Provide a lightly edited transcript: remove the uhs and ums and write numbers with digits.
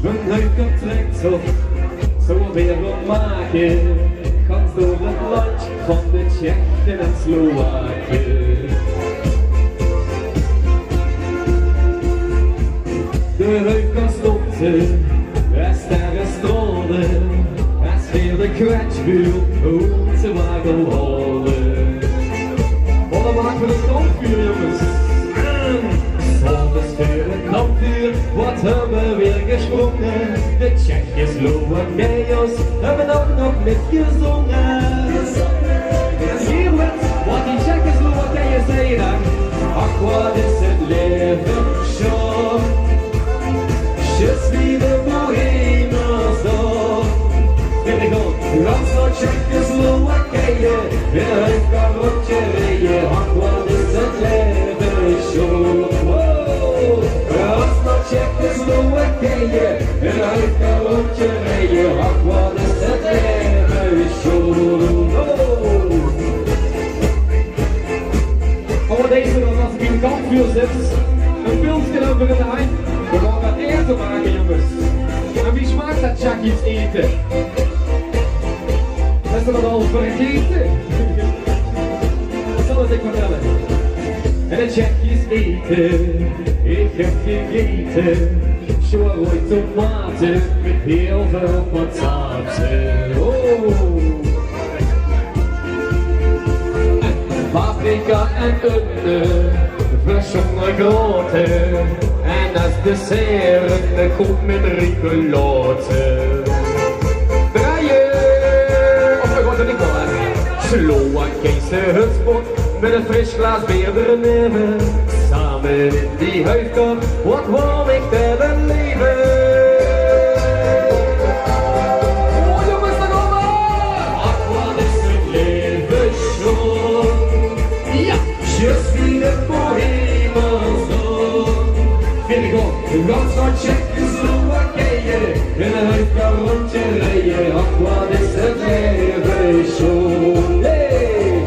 Een leuke trektocht, zo weer op maken. Gans door het landje van de Tsjechen en Slowaken. De reukers stopten, en sterren strolden. En speelde kwetsbuur, hoe ze waren rollen. Oh, dan maken we een kampvuur, jongens. Zonder scheuren kampvuur, wat hebben we weer gesprongen. De Tsjechen, Slowakijers hebben ook nog mitgezongen. En hier werd wat die Tsjechen, Slowakijers zeiden. Ach, wat is het leven schoon. Je suis de Bohemers. En ik hoor, gans naar Tsjechoslowakije, in een huiskarretje rijden. Ach, wat is het leven schoon. Gans naar Tsjechoslowakije, in een huiskarretje rijden. Ach, wat is het leven schoon. Oh, deze dan als ik in de kampvuur zit, een pilsje over in de hand. We gaan wat eten maken, jongens. En wie smaakt dat Tsjechisch eten? Is er dat al vergeten? Zal het ik vertellen? En het Tsjechisch eten, ik heb gegeten. Choy tomaten met heel veel pataten. Oh! Paprika en unnen, verzongen groenten. En als dessert een koek met rikoloten. Draaien! Of we gaan er niet wel aan. Slowakijse hutspot met een fris glas bier ernemen. Samen in die huiskap, wat wou ik te beleven. Oh jongens, daar gaan we! Ach, wat is het leven schoon. Ja, je suis de Bohemers. Vind ik ook, gans naar Tsjechië.